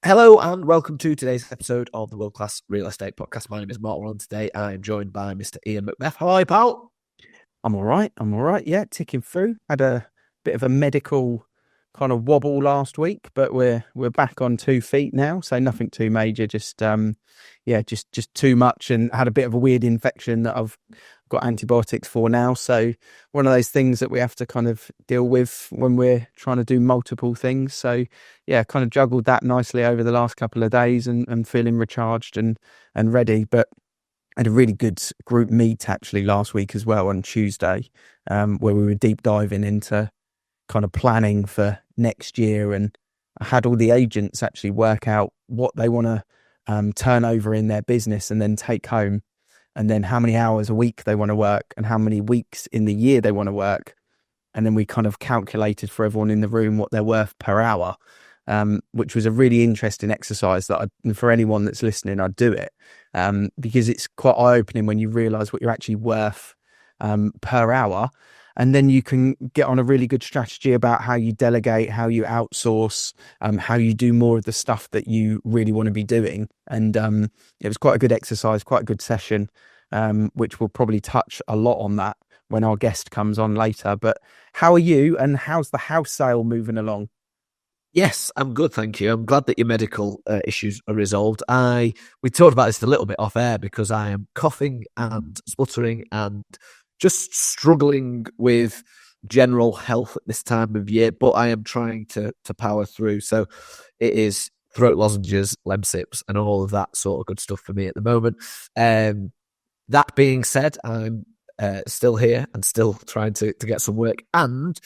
Hello and welcome to today's episode of the World Class Real Estate Podcast. My name is Mark, and today I am joined by Mr. Ian Macbeth. How are you, pal? I'm all right. Yeah, ticking through. Had a bit of a medical kind of wobble last week, but we're back on 2 feet now, so nothing too major. Just too much, and had a bit of a weird infection that I've got antibiotics for now. So one of those things that we have to kind of deal with when we're trying to do multiple things. So yeah, kind of juggled that nicely over the last couple of days, and feeling recharged and ready. But I had a really good group meet actually last week as well on Tuesday, where we were deep diving into kind of planning for next year, and I had all the agents actually work out what they want to turn over in their business and then take home, and then how many hours a week they want to work and how many weeks in the year they want to work. And then we kind of calculated for everyone in the room what they're worth per hour, which was a really interesting exercise and for anyone that's listening, I'd do it, because it's quite eye-opening when you realise what you're actually worth per hour. And then you can get on a really good strategy about how you delegate, how you outsource, how you do more of the stuff that you really want to be doing. And it was quite a good exercise, quite a good session, which we'll probably touch a lot on that when our guest comes on later. But how are you, and how's the house sale moving along? Yes, I'm good, thank you. I'm glad that your medical issues are resolved. We talked about this a little bit off air because I am coughing and spluttering and just struggling with general health at this time of year, but I am trying to power through. So it is throat lozenges, Lemsips, and all of that sort of good stuff for me at the moment. That being said, I'm still here and still trying to get some work. And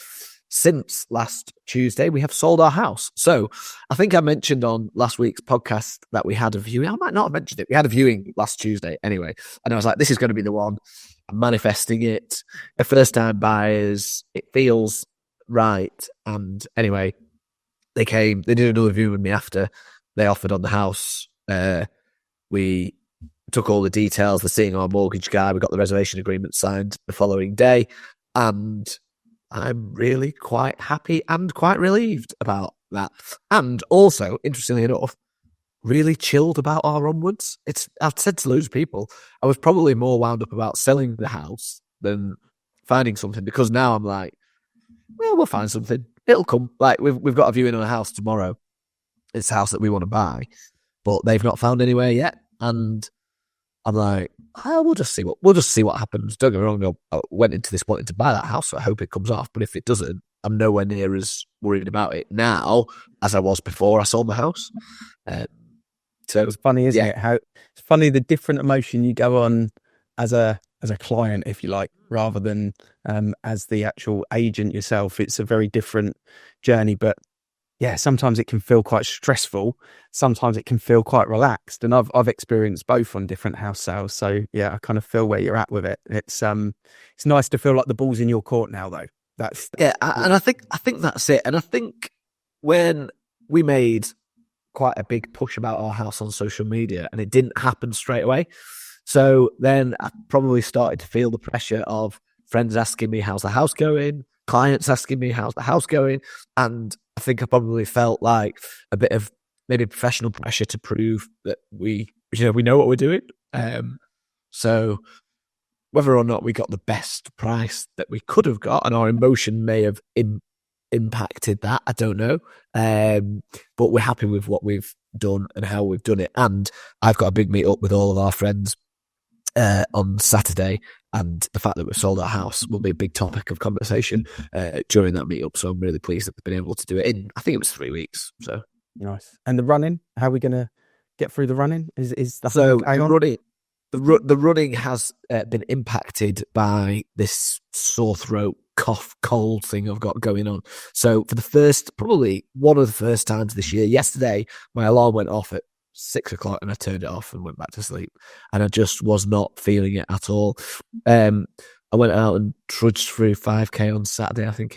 since last Tuesday, we have sold our house. So I think I mentioned on last week's podcast that we had a viewing. I might not have mentioned it. We had a viewing last Tuesday anyway. And I was like, this is going to be the one. I'm manifesting it. A first-time buyers. It feels right. And anyway, they came. They did another viewing with me after they offered on the house. We took all the details. They're seeing our mortgage guy. We got the reservation agreement signed the following day. And I'm really quite happy and quite relieved about that. And also, interestingly enough, really chilled about our onwards. I've said to loads of people, I was probably more wound up about selling the house than finding something, because now I'm like, well, we'll find something. It'll come. Like we've got a viewing on a house tomorrow. It's a house that we want to buy, but they've not found anywhere yet. And I'm like, oh, we'll just see what happens. Don't get me wrong, I went into this wanting to buy that house, so I hope it comes off. But if it doesn't, I'm nowhere near as worried about it now as I was before I sold my house. So it's funny, isn't it? How it's funny the different emotion you go on as a client, if you like, rather than as the actual agent yourself. It's a very different journey, but yeah, sometimes it can feel quite stressful. Sometimes it can feel quite relaxed, and I've experienced both on different house sales. So yeah, I kind of feel where you're at with it. It's nice to feel like the ball's in your court now, though. That's and I think that's it. And I think when we made quite a big push about our house on social media, and it didn't happen straight away. So then I probably started to feel the pressure of friends asking me, how's the house going? Clients asking me, how's the house going? And I think I probably felt like a bit of maybe professional pressure to prove that we know what we're doing. So whether or not we got the best price that we could have got, and our emotion may have impacted that, I don't know. But we're happy with what we've done and how we've done it. And I've got a big meet up with all of our friends on Saturday, and the fact that we've sold our house will be a big topic of conversation during that meetup. So I'm really pleased that we've been able to do it in, I think it was 3 weeks. So nice. And the running, how are we going to get through the running? Is that so the running has been impacted by this sore throat, cough, cold thing I've got going on. So for probably one of the first times this year, yesterday, my alarm went off at 6 o'clock and I turned it off and went back to sleep, and I just was not feeling it at all. I went out and trudged through 5k on Sunday, I think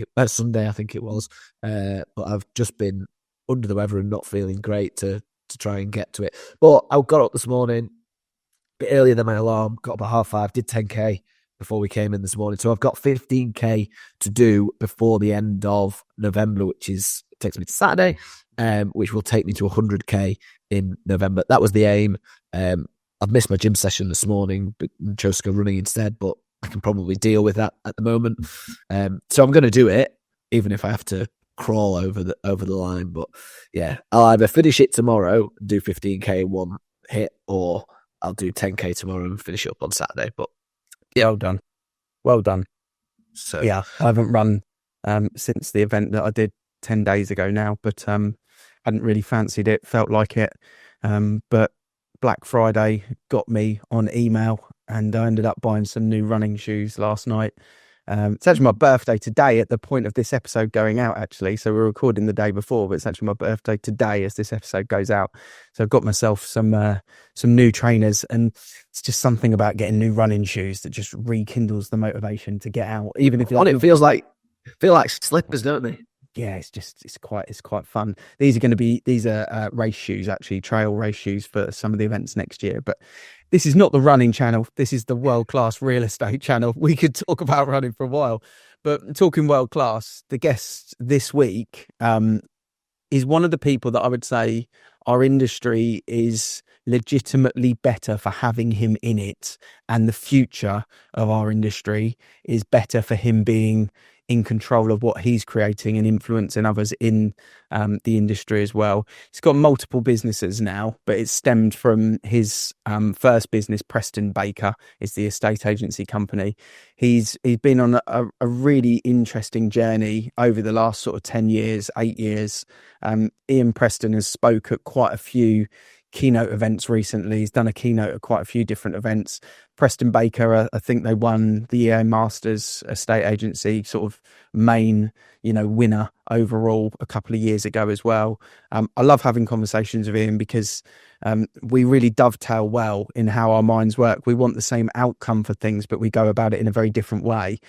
it was. But I've just been under the weather and not feeling great to try and get to it. But I got up this morning a bit earlier than my alarm, got up at 5:30, did 10k before we came in this morning. So I've got 15k to do before the end of November, which is takes me to Saturday, which will take me to 100k in November. That was the aim. I've missed my gym session this morning, but chose to go running instead, but I can probably deal with that at the moment. So I'm going to do it, even if I have to crawl over the line. But yeah, I'll either finish it tomorrow and do 15k in one hit, or I'll do 10k tomorrow and finish it up on Saturday. But yeah, well done. So yeah, I haven't run since the event that I did 10 days ago now, but hadn't really fancied it, felt like it. But Black Friday got me on email, and I ended up buying some new running shoes last night. It's actually my birthday today at the point of this episode going out, actually. So we're recording the day before, but it's actually my birthday today as this episode goes out. So I've got myself some new trainers, and it's just something about getting new running shoes that just rekindles the motivation to get out. Even if it feel like slippers, don't they? Yeah, it's quite fun. These are race shoes, actually, trail race shoes for some of the events next year. But this is not the running channel. This is the world-class real estate channel. We could talk about running for a while, but talking world-class, the guest this week is one of the people that I would say our industry is legitimately better for having him in it, and the future of our industry is better for him being in control of what he's creating and influencing others in the industry as well. He's got multiple businesses now, but it's stemmed from his first business. Preston Baker is the estate agency company. He's been on a really interesting journey over the last sort of 10 years, 8 years. Ian Preston has spoke at quite a few keynote events recently. He's done a keynote at quite a few different events. Preston Baker, I think they won the EA Masters estate agency sort of main, winner overall a couple of years ago as well. I love having conversations with him because we really dovetail well in how our minds work. We want the same outcome for things, but we go about it in a very different way.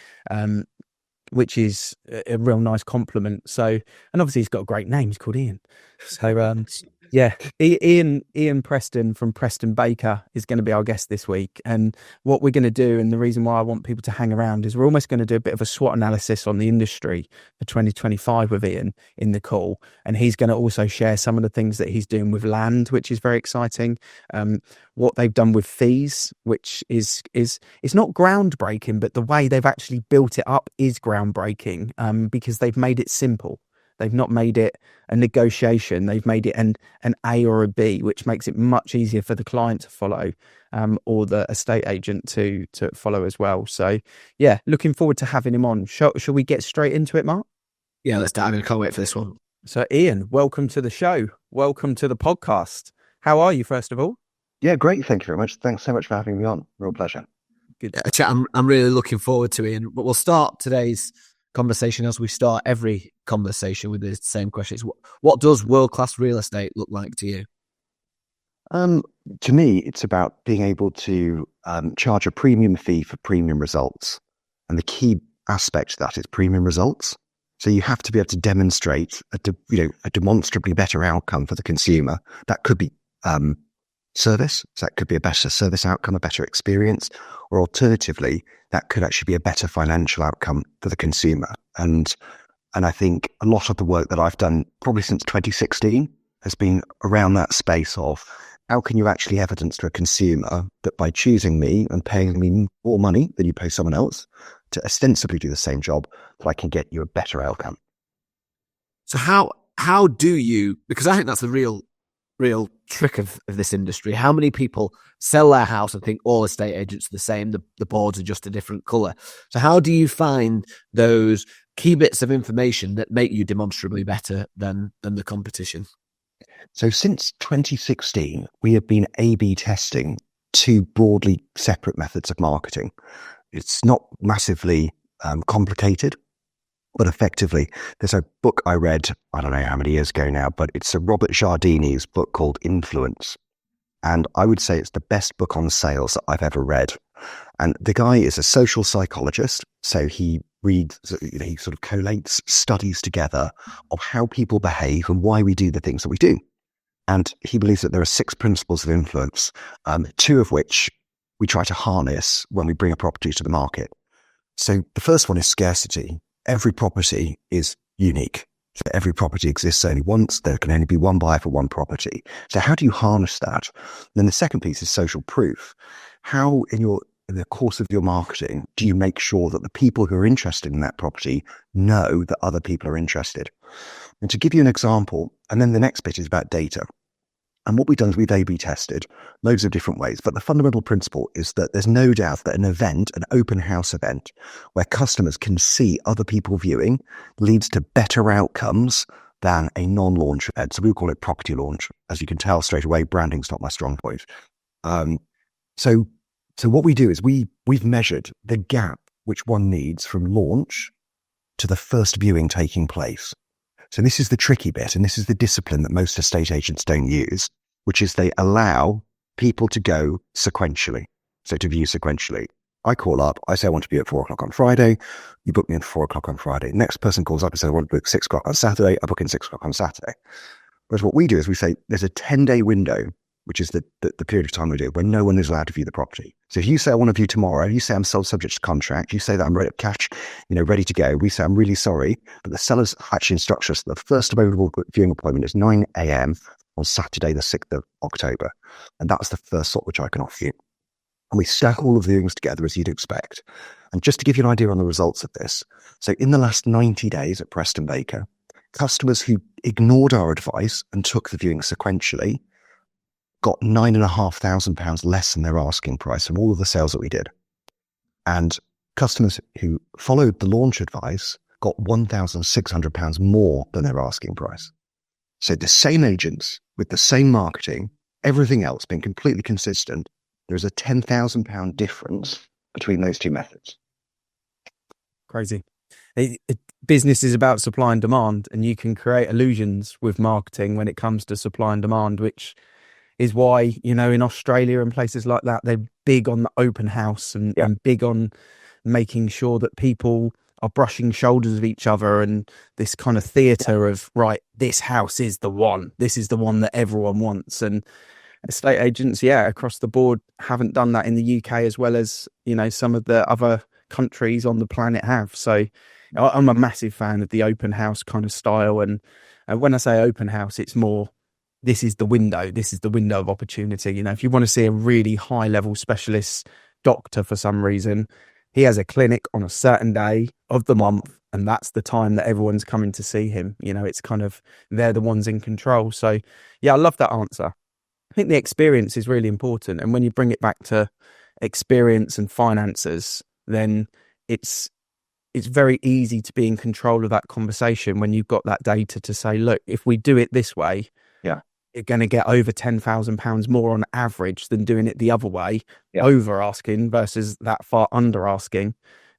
Which is a real nice compliment. So, and obviously he's got a great name. He's called Ian. So, yeah, Ian Preston from Preston Baker is going to be our guest this week. And what we're going to do, and the reason why I want people to hang around, is we're almost going to do a bit of a SWOT analysis on the industry for 2025 with Ian in the call. And he's going to also share some of the things that he's doing with land, which is very exciting. What they've done with fees, which is not groundbreaking, but the way they've actually built it up is groundbreaking, because they've made it simple. They've not made it a negotiation. They've made it an A or a B, which makes it much easier for the client to follow, or the estate agent to follow as well. So, yeah, looking forward to having him on. Shall we get straight into it, Mark? Yeah, let's dive in. I can't wait for this one. So, Ian, welcome to the show. Welcome to the podcast. How are you, first of all? Yeah, great. Thank you very much. Thanks so much for having me on. Real pleasure. Good chat. I'm really looking forward to it. But we'll start today's conversation as we start every conversation with the same questions. What does world-class real estate look like to you? To me, it's about being able to charge a premium fee for premium results. And the key aspect of that is premium results. So you have to be able to demonstrate a demonstrably better outcome for the consumer. That could be service. So that could be a better service outcome, a better experience, or alternatively, that could actually be a better financial outcome for the consumer. And I think a lot of the work that I've done probably since 2016 has been around that space of how can you actually evidence to a consumer that by choosing me and paying me more money than you pay someone else to ostensibly do the same job, that I can get you a better outcome. So how do you, because I think that's the real trick of this industry. How many people sell their house and think all estate agents are the same, the boards are just a different colour? So how do you find those key bits of information that make you demonstrably better than the competition? So since 2016, we have been A/B testing two broadly separate methods of marketing. It's not massively complicated, but effectively, there's a book I read, I don't know how many years ago now, but it's a Robert Cialdini's book called Influence. And I would say it's the best book on sales that I've ever read. And the guy is a social psychologist. So he reads, he sort of collates studies together of how people behave and why we do the things that we do. And he believes that there are 6 principles of influence, 2 of which we try to harness when we bring a property to the market. So the first one is scarcity. Every property is unique. So every property exists only once. There can only be one buyer for one property. So how do you harness that? And then the second piece is social proof. How in the course of your marketing do you make sure that the people who are interested in that property know that other people are interested? And to give you an example, and then the next bit is about data. And what we've done is we've A/B tested loads of different ways. But the fundamental principle is that there's no doubt that an open house event, where customers can see other people viewing, leads to better outcomes than a non-launch event. So we call it property launch. As you can tell straight away, branding's not my strong point. So what we do is we've measured the gap which one needs from launch to the first viewing taking place. So this is the tricky bit, and this is the discipline that most estate agents don't use, which is they allow people to go sequentially. So to view sequentially. I call up, I say I want to view at 4 o'clock on Friday. You book me in at 4 o'clock on Friday. Next person calls up and says, I want to book 6 o'clock on Saturday. I book in 6 o'clock on Saturday. Whereas what we do is we say there's a 10-day window, which is the period of time we do, when no one is allowed to view the property. So if you say I want to view tomorrow, you say I'm sold subject to contract, you say that I'm ready, cash, ready to go. We say I'm really sorry, but the sellers actually instruct us that the first available viewing appointment is 9 a.m. on Saturday, the 6th of October. And that's the first slot which I can offer you. And we stack all of the viewings together as you'd expect. And just to give you an idea on the results of this, so in the last 90 days at Preston Baker, customers who ignored our advice and took the viewing sequentially got £9,500 less than their asking price from all of the sales that we did. And customers who followed the launch advice got £1,600 more than their asking price. So the same agents with the same marketing, everything else being completely consistent, there's a £10,000 difference between those two methods. Crazy. Business is about supply and demand, and you can create illusions with marketing when it comes to supply and demand, which is why, in Australia and places like that, they're big on the open house and big on making sure that people are brushing shoulders with each other, and this kind of theatre of, right, this house is the one. This is the one that everyone wants. And estate agents, across the board haven't done that in the UK as well as, some of the other countries on the planet have. So I'm a massive fan of the open house kind of style. And when I say open house, it's more, this is the window of opportunity. If you want to see a really high level specialist doctor for some reason, he has a clinic on a certain day of the month, and that's the time that everyone's coming to see him. It's kind of, they're the ones in control. So I love that answer. I think the experience is really important. And when you bring it back to experience and finances, then it's very easy to be in control of that conversation when you've got that data to say, look, if we do it this way, you're going to get over £10,000 more on average than doing it the other way, over asking versus that far under asking.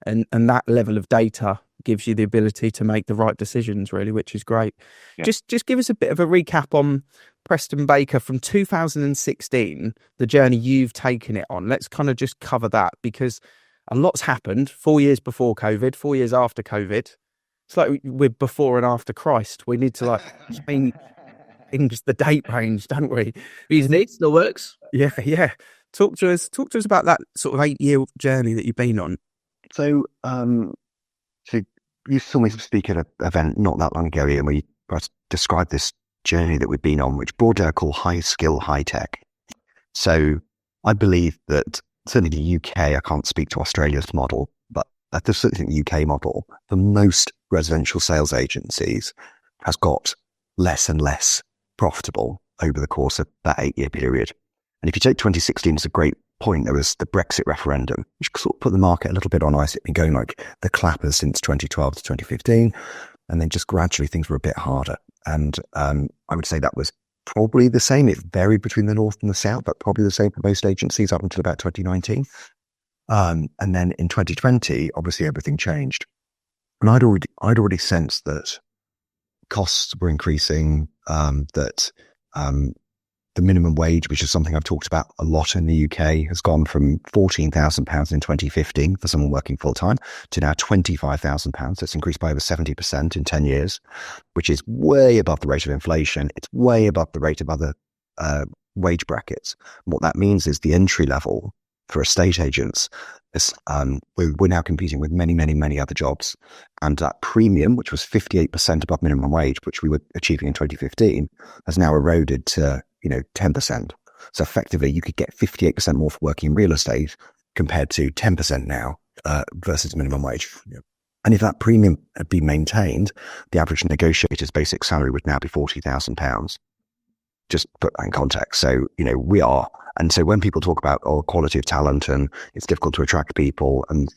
And that level of data gives you the ability to make the right decisions, really, which is great. Yeah. Just give us a bit of a recap on Preston Baker from 2016, the journey you've taken it on. Let's kind of just cover that, because a lot's happened 4 years before COVID, 4 years after COVID. It's like we're before and after Christ. We need to change the date range, don't we? These needs still works. Yeah. Talk to us about that sort of 8-year journey that you've been on. So you saw me speak at an event not that long ago, and we described this journey that we've been on, which broadly I call high skill, high tech. So I believe that certainly the UK, I can't speak to Australia's model, but I certainly think the UK model for most residential sales agencies has got less and less profitable over the course of that 8-year period. And if you take 2016 as a great point, there was the Brexit referendum, which sort of put the market a little bit on ice. It'd been going like the clappers since 2012 to 2015. And then just gradually things were a bit harder. And I would say that was probably the same. It varied between the North and the South, but probably the same for most agencies up until about 2019. And then in 2020, obviously everything changed. And I'd already sensed that costs were increasing, that the minimum wage, which is something I've talked about a lot in the UK, has gone from £14,000 in 2015 for someone working full time to now £25,000. It's increased by over 70% in 10 years, which is way above the rate of inflation. It's way above the rate of other wage brackets. And what that means is the entry level for estate agents. We're now competing with many, many, many other jobs. And that premium, which was 58% above minimum wage, which we were achieving in 2015, has now eroded to, 10%. So effectively, you could get 58% more for working in real estate compared to 10% now versus minimum wage. Yeah. And if that premium had been maintained, the average negotiator's basic salary would now be £40,000. Just put that in context. So, we are. And so when people talk about quality of talent and it's difficult to attract people, and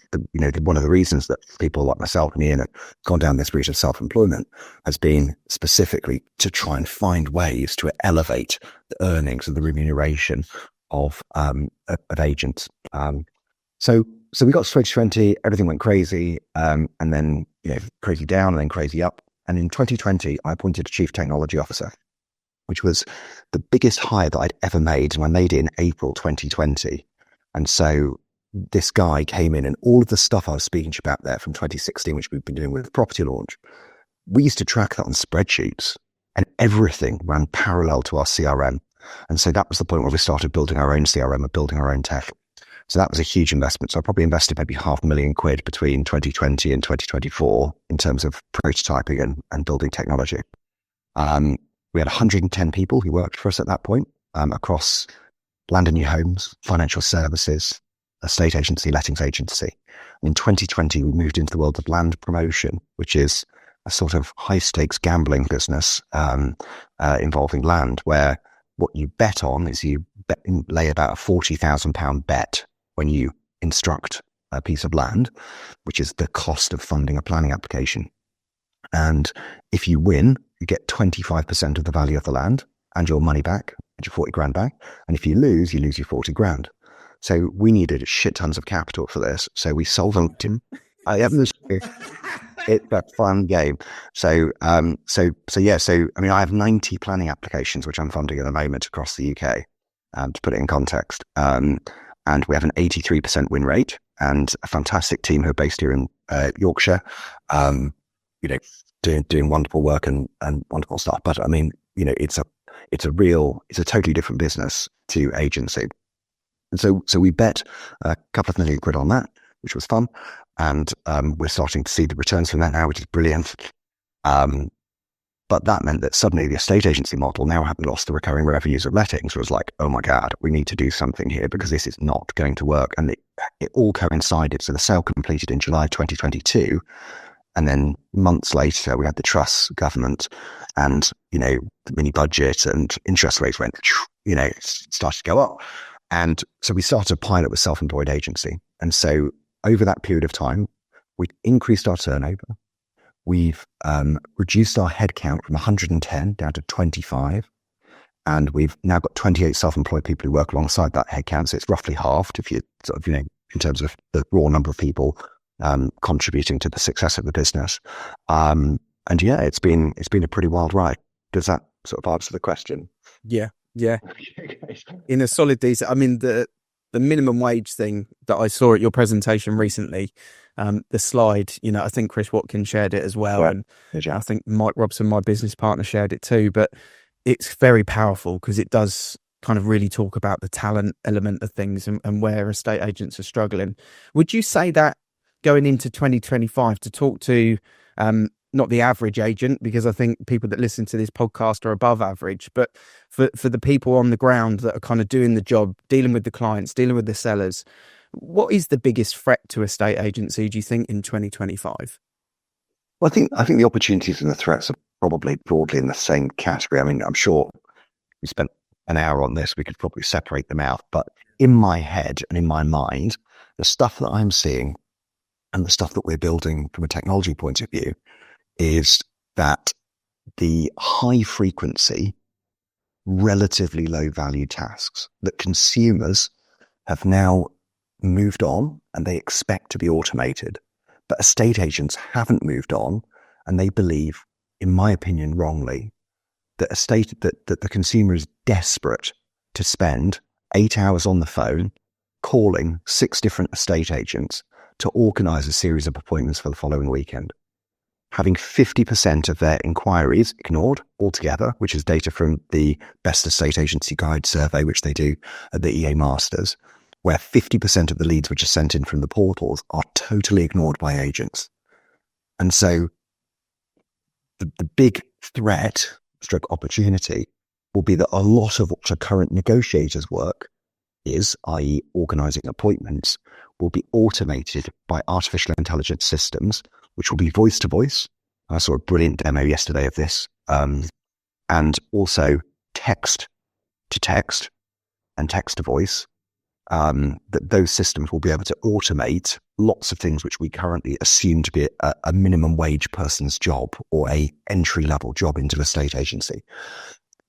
one of the reasons that people like myself and Ian have gone down this route of self-employment has been specifically to try and find ways to elevate the earnings and the remuneration of agents. So we got to 2020, everything went crazy, and then crazy down and then crazy up. And in 2020, I appointed a chief technology officer, which was the biggest hire that I'd ever made. And I made it in April 2020. And so this guy came in, and all of the stuff I was speaking to you about there from 2016, which we've been doing with the property launch, we used to track that on spreadsheets, and everything ran parallel to our CRM. And so that was the point where we started building our own CRM and building our own tech. So that was a huge investment. So I probably invested maybe £500,000 between 2020 and 2024 in terms of prototyping and building technology. We had 110 people who worked for us at that point across land and new homes, financial services, estate agency, lettings agency. In 2020, we moved into the world of land promotion, which is a sort of high stakes gambling business involving land, where what you bet on is you lay about a £40,000 bet when you instruct a piece of land, which is the cost of funding a planning application. And if you win, you get 25% of the value of the land and your money back, and your 40 grand back. And if you lose your 40 grand. So we needed shit tons of capital for this. So we sold them to, it's a fun game. So I have 90 planning applications, which I'm funding at the moment across the UK, to put it in context. And we have an 83% win rate and a fantastic team who are based here in Yorkshire, doing wonderful work and wonderful stuff. But I mean, it's a totally different business to agency. And so we bet a couple of million quid on that, which was fun. And we're starting to see the returns from that now, which is brilliant. But that meant that suddenly the estate agency model now had lost the recurring revenues of lettings. It was like, oh my God, we need to do something here because this is not going to work. And it all coincided. So the sale completed in July 2022. And then months later, we had the Truss government and, the mini budget, and interest rates went, started to go up. And so we started a pilot with self-employed agency. And so over that period of time, we increased our turnover. We've reduced our headcount from 110 down to 25. And we've now got 28 self-employed people who work alongside that headcount. So it's roughly halved if you sort of, in terms of the raw number of people contributing to the success of the business. And yeah, it's been a pretty wild ride. Does that sort of answer the question? Yeah. In a solid decent. I mean, the minimum wage thing that I saw at your presentation recently, the slide, I think Chris Watkins shared it as well. And I think Mike Robson, my business partner, shared it too. But it's very powerful because it does kind of really talk about the talent element of things and where estate agents are struggling. Would you say that going into 2025 to talk to not the average agent, because I think people that listen to this podcast are above average, but for the people on the ground that are kind of doing the job, dealing with the clients, dealing with the sellers, what is the biggest threat to estate agency, do you think, in 2025? Well, I think the opportunities and the threats are probably broadly in the same category. I mean, I'm sure we spent an hour on this, we could probably separate them out, but in my head and in my mind, the stuff that I'm seeing and the stuff that we're building from a technology point of view is that the high frequency, relatively low value tasks that consumers have now moved on and they expect to be automated, but estate agents haven't moved on, and they believe, in my opinion, wrongly, that the consumer is desperate to spend 8 hours on the phone calling 6 different estate agents to organise a series of appointments for the following weekend, having 50% of their inquiries ignored altogether, which is data from the Best Estate Agency Guide survey, which they do at the EA Masters, where 50% of the leads which are sent in from the portals are totally ignored by agents. And so the big threat, stroke opportunity, will be that a lot of what our current negotiators' work is, i.e. organising appointments, will be automated by artificial intelligence systems, which will be voice to voice. I saw a brilliant demo yesterday of this, and also text to text and text to voice. That those systems will be able to automate lots of things which we currently assume to be a minimum wage person's job or a entry-level job into a state agency.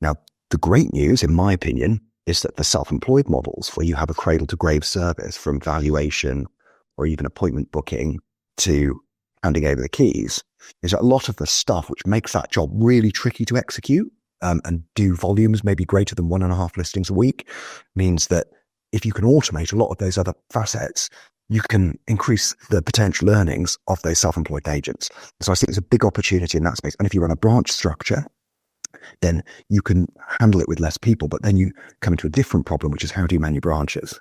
Now, the great news, in my opinion, is that the self-employed models, where you have a cradle-to-grave service from valuation or even appointment booking to handing over the keys, is that a lot of the stuff which makes that job really tricky to execute and do volumes maybe greater than 1.5 listings a week, means that if you can automate a lot of those other facets, you can increase the potential earnings of those self-employed agents. So I think there's a big opportunity in that space. And if you run a branch structure, then you can handle it with less people, but then you come into a different problem, which is how do you man your branches?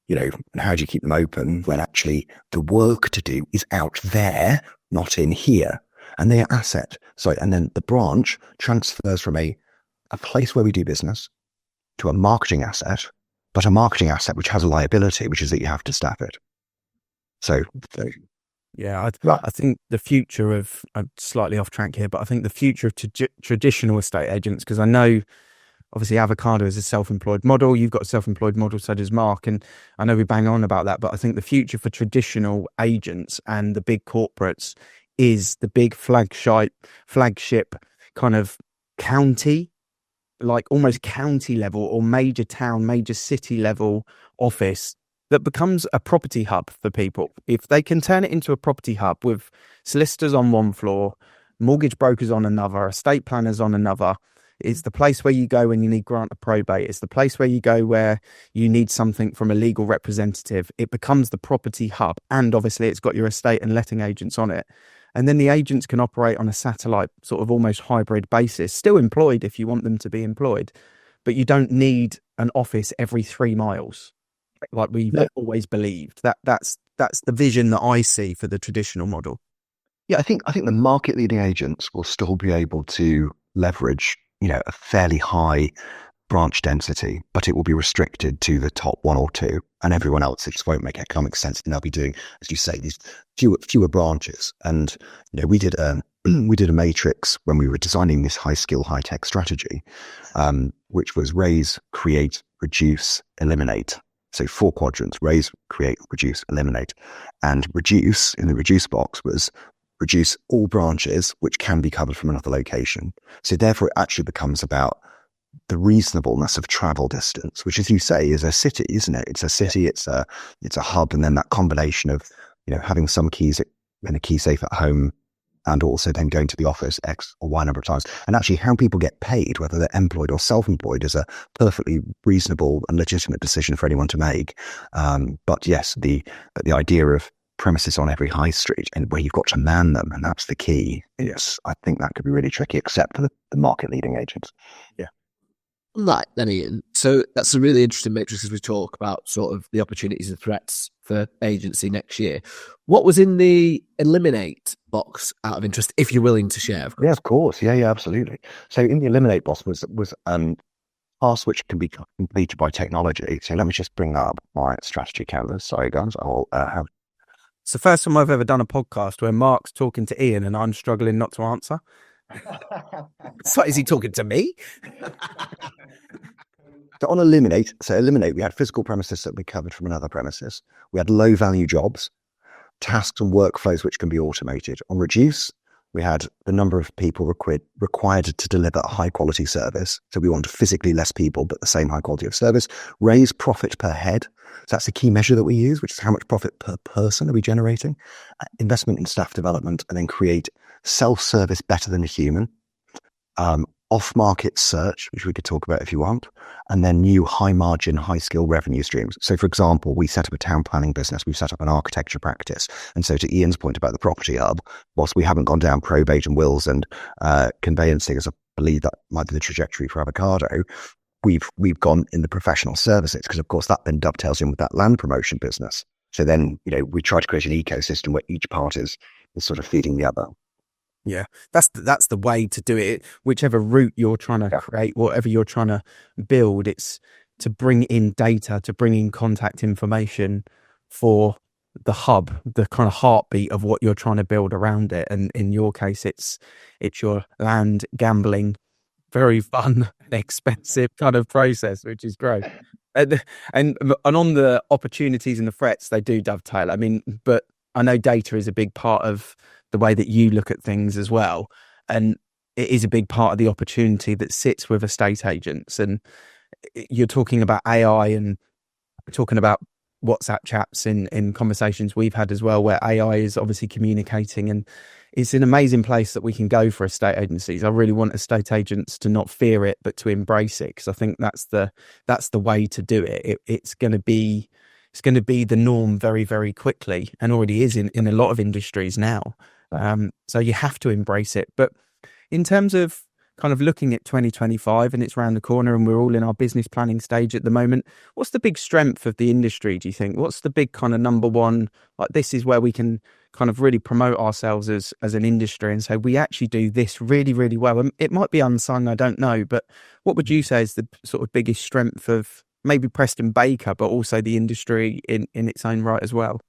And how do you keep them open when actually the work to do is out there, not in here? And they are asset. And then the branch transfers from a place where we do business to a marketing asset, but a marketing asset which has a liability, which is that you have to staff it. Yeah, I think the future of, I'm slightly off track here, but I think the future of traditional estate agents, because I know obviously Avocado is a self-employed model. You've got a self-employed model, so does Mark. And I know we bang on about that, but I think the future for traditional agents and the big corporates is the big flagship kind of county, like almost county level or major town, major city level office that becomes a property hub for people. If they can turn it into a property hub with solicitors on one floor, mortgage brokers on another, estate planners on another, it's the place where you go when you need grant of probate. It's the place where you go where you need something from a legal representative. It becomes the property hub. And obviously it's got your estate and letting agents on it. And then the agents can operate on a satellite sort of almost hybrid basis, still employed if you want them to be employed, but you don't need an office every 3 miles. Like we've always believed. That's the vision that I see for the traditional model. Yeah, I think the market leading agents will still be able to leverage, a fairly high branch density, but it will be restricted to the top 1 or 2, and everyone else, it just won't make economic sense. And they'll be doing, as you say, these fewer branches. And we did a matrix when we were designing this high skill, high tech strategy, which was raise, create, reduce, eliminate. So 4 quadrants: raise, create, reduce, eliminate. And reduce, in the reduce box, was reduce all branches which can be covered from another location. So therefore it actually becomes about the reasonableness of travel distance, which, as you say, is a city, isn't it? It's a city, it's a hub, and then that combination of, having some keys in a key safe at home and also then going to the office X or Y number of times. And actually how people get paid, whether they're employed or self-employed, is a perfectly reasonable and legitimate decision for anyone to make. But yes, the idea of premises on every high street and where you've got to man them, and that's the key. Yes, I think that could be really tricky, except for the market leading agents. Yeah. Right, then Ian. So that's a really interesting matrix as we talk about sort of the opportunities and threats for agency next year. What was in the eliminate box, out of interest, if you're willing to share? Of course. Yeah, of course. Yeah, absolutely. So in the eliminate box was tasks which can be completed by technology. So let me just bring up my strategy canvas. Sorry, guys. I'll have. It's the first time I've ever done a podcast where Mark's talking to Ian and I'm struggling not to answer. So is he talking to me? So on eliminate, we had physical premises that we covered from another premises. We had low value jobs, tasks and workflows which can be automated. On reduce, we had the number of people required to deliver a high quality service. So we want physically less people, but the same high quality of service. Raise profit per head. So that's the key measure that we use, which is how much profit per person are we generating. Investment in staff development, and then create self-service better than a human. Off-market search, which we could talk about if you want, and then new high-margin, high-skill revenue streams. So, for example, we set up a town planning business, we've set up an architecture practice. And so to Ian's point about the property hub, whilst we haven't gone down probate and wills and conveyancing, as I believe that might be the trajectory for Avocado, we've gone in the professional services, because of course that then dovetails in with that land promotion business. So then, we try to create an ecosystem where each part is sort of feeding the other. Yeah, that's the way to do it. Whichever route you're trying to create, whatever you're trying to build, it's to bring in data, to bring in contact information for the hub, the kind of heartbeat of what you're trying to build around it. And in your case, it's your land gambling, very fun and expensive kind of process, which is great. And on the opportunities and the threats, they do dovetail. I mean, but I know data is a big part of the way that you look at things as well. And it is a big part of the opportunity that sits with estate agents. And you're talking about AI and talking about WhatsApp chats in conversations we've had as well, where AI is obviously communicating, and it's an amazing place that we can go for estate agencies. I really want estate agents to not fear it, but to embrace it, because I think that's the way to do it. It's going to be the norm very, very quickly, and already is in a lot of industries now. So you have to embrace it. But in terms of kind of looking at 2025, and it's around the corner and we're all in our business planning stage at the moment, what's the big strength of the industry, do you think? What's the big kind of number one, like this is where we can kind of really promote ourselves as an industry and say, we actually do this really, really well? And it might be unsung, I don't know, but what would you say is the sort of biggest strength of maybe Preston Baker, but also the industry in its own right as well?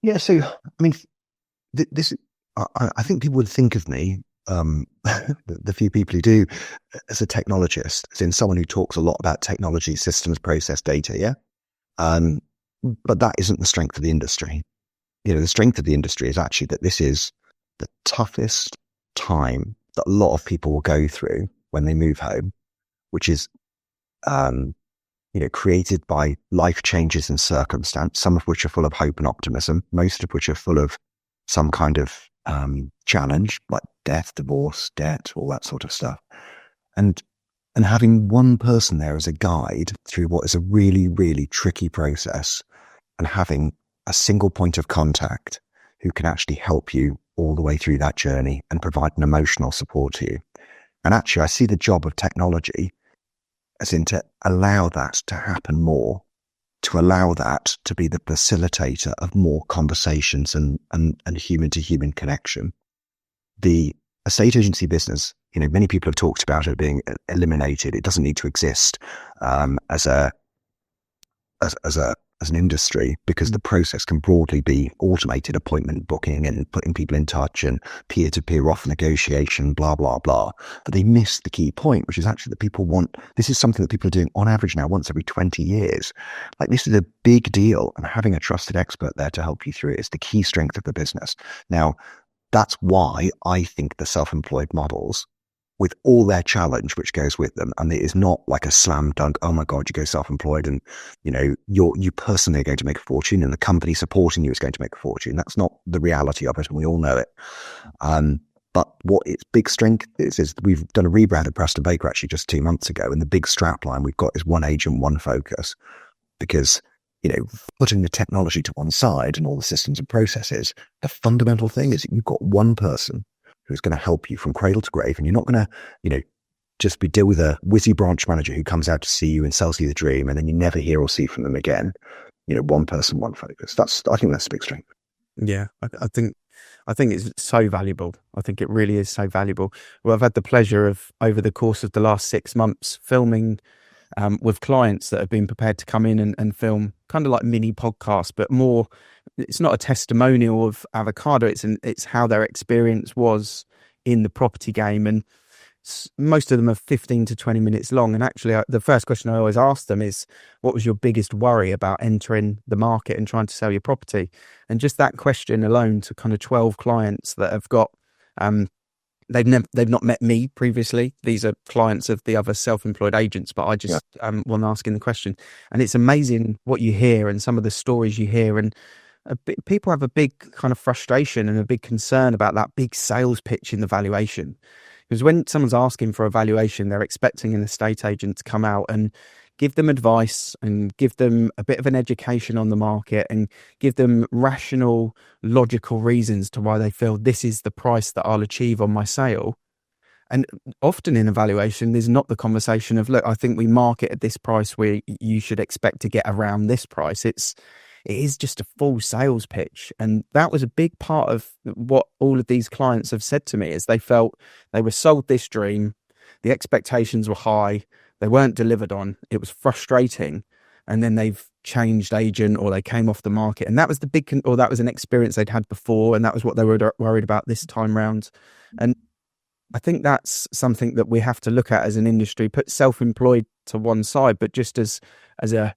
Yeah, so, I mean, I think people would think of me, the few people who do, as a technologist, as in someone who talks a lot about technology, systems, process, data, yeah? But that isn't the strength of the industry. The strength of the industry is actually that this is the toughest time that a lot of people will go through when they move home, which is, created by life changes and circumstance, some of which are full of hope and optimism, most of which are full of some kind of challenge, like death, divorce, debt, all that sort of stuff. And having one person there as a guide through what is a really, really tricky process, and having a single point of contact who can actually help you all the way through that journey and provide an emotional support to you. And actually, I see the job of technology as in to allow that to happen more, to allow that to be the facilitator of more conversations and human-to-human connection. The estate agency business, many people have talked about it being eliminated. It doesn't need to exist as an industry, because the process can broadly be automated, appointment booking and putting people in touch and peer-to-peer off negotiation, blah, blah, blah. But they miss the key point, which is actually that people want, this is something that people are doing on average now once every 20 years. Like, this is a big deal, and having a trusted expert there to help you through it is the key strength of the business. Now, that's why I think the self-employed models, with all their challenge which goes with them, and it is not like a slam dunk, oh my God, you go self-employed and you personally are going to make a fortune and the company supporting you is going to make a fortune. That's not the reality of it, and we all know it. But what its big strength is we've done a rebrand of Preston Baker actually just 2 months ago, and the big strap line we've got is one agent, one focus. Because putting the technology to one side and all the systems and processes, the fundamental thing is that you've got one person who's going to help you from cradle to grave, and you're not going to, just deal with a whizzy branch manager who comes out to see you and sells you the dream, and then you never hear or see from them again. One person, one focus. I think that's a big strength. Yeah, I think it's so valuable. I think it really is so valuable. Well, I've had the pleasure of, over the course of the last 6 months, filming with clients that have been prepared to come in and film kind of like mini podcasts, but more, it's not a testimonial of Avocado, it's how their experience was in the property game. And most of them are 15 to 20 minutes long. And actually, the first question I always ask them is, what was your biggest worry about entering the market and trying to sell your property? And just that question alone to kind of 12 clients that have got, they've not met me previously. These are clients of the other self-employed agents, but I just want asking the question. And it's amazing what you hear and some of the stories you hear. And people have a big kind of frustration and a big concern about that big sales pitch in the valuation. Because when someone's asking for a valuation, they're expecting an estate agent to come out and give them advice and give them a bit of an education on the market and give them rational, logical reasons to why they feel this is the price that I'll achieve on my sale. And often in evaluation, there's not the conversation of, look, I think we market at this price where you should expect to get around this price. It is just a full sales pitch. And that was a big part of what all of these clients have said to me, is they felt they were sold this dream. The expectations were high. They weren't delivered on. It was frustrating. And then they've changed agent, or they came off the market. And that was that was an experience they'd had before. And that was what they were worried about this time round. And I think that's something that we have to look at as an industry, put self-employed to one side, but just as a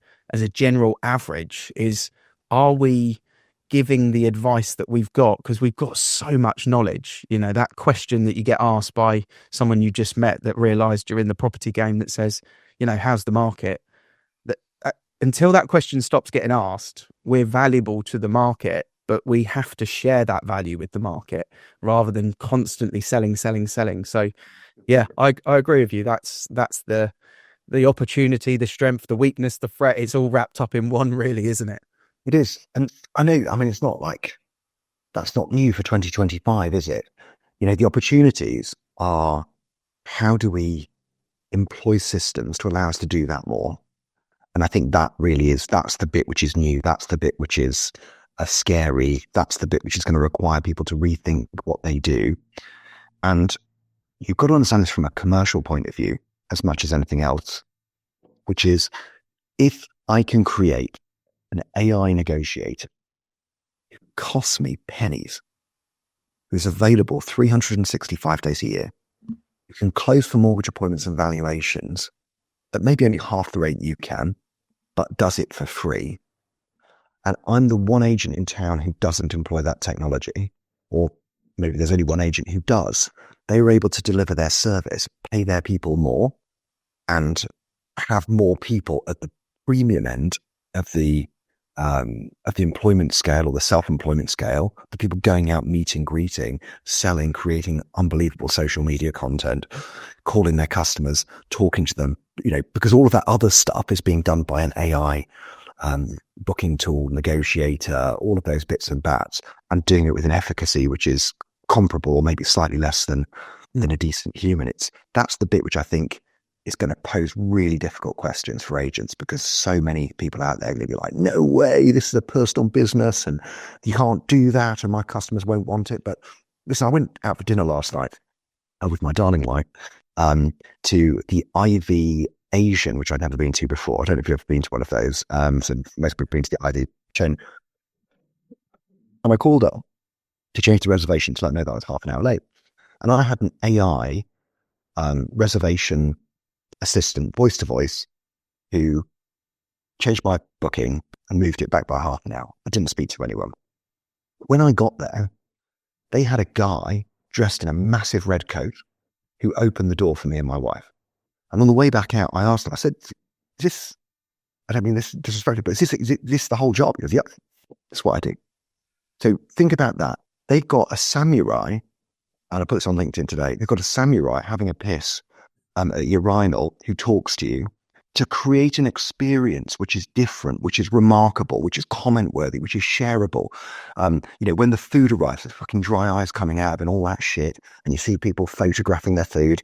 general average, is, are we giving the advice that we've got? Because we've got so much knowledge. That question that you get asked by someone you just met that realized you're in the property game, that says, how's the market? That until that question stops getting asked, we're valuable to the market, but we have to share that value with the market rather than constantly selling. So yeah, I agree with you. That's the opportunity, the strength, the weakness, the threat. It's all wrapped up in one, really, isn't it? It is. And I know, it's not like that's not new for 2025, is it? The opportunities are, how do we employ systems to allow us to do that more? And I think that really that's the bit which is new. That's the bit which is scary. That's the bit which is going to require people to rethink what they do. And you've got to understand this from a commercial point of view as much as anything else, which is, if I can create an AI negotiator who costs me pennies, who's available 365 days a year, who can close for mortgage appointments and valuations at maybe only half the rate you can, but does it for free, and I'm the one agent in town who doesn't employ that technology, or maybe there's only one agent who does, they were able to deliver their service, pay their people more, and have more people at the premium end of the employment scale, or the self-employment scale, the people going out, meeting, greeting, selling, creating unbelievable social media content, calling their customers, talking to them, because all of that other stuff is being done by an AI booking tool, negotiator, all of those bits and bats, and doing it with an efficacy which is comparable, or maybe slightly less than a decent human. That's the bit which I think is going to pose really difficult questions for agents, because so many people out there are going to be like, no way, this is a personal business and you can't do that and my customers won't want it. But listen, I went out for dinner last night with my darling wife to the Ivy Asian, which I'd never been to before. I don't know if you've ever been to one of those. So most people have been to the Ivy chain. And I called up to change the reservation to let me know that I was half an hour late. And I had an AI reservation assistant, voice to voice, who changed my booking and moved it back by half an hour. I didn't speak to anyone. When I got there, they had a guy dressed in a massive red coat who opened the door for me and my wife. And on the way back out, I asked him, I said, I don't mean this disrespectfully, but is this the whole job? He goes, yep, that's what I do. So think about that. They've got a samurai, and I put this on LinkedIn today, they've got a samurai having a piss at a urinal who talks to you, to create an experience which is different, which is remarkable, which is comment worthy, which is shareable. When the food arrives, there's fucking dry eyes coming out and all that shit, and you see people photographing their food.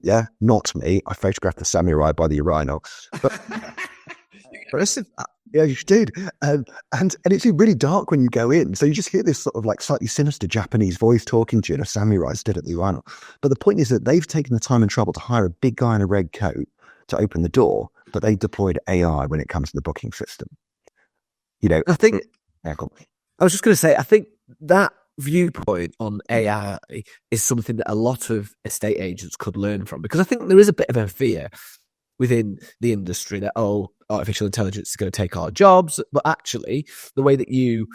Yeah, not me. I photographed the samurai by the urinal. But impressive. Yeah, you did. And it's really dark when you go in. So you just hear this sort of like slightly sinister Japanese voice talking to you, and a samurai stood at the urinal. But the point is that they've taken the time and trouble to hire a big guy in a red coat to open the door, but they deployed AI when it comes to the booking system. I think, I was just going to say, I think that viewpoint on AI is something that a lot of estate agents could learn from, because I think there is a bit of a fear within the industry that, artificial intelligence is going to take our jobs, but actually the way that you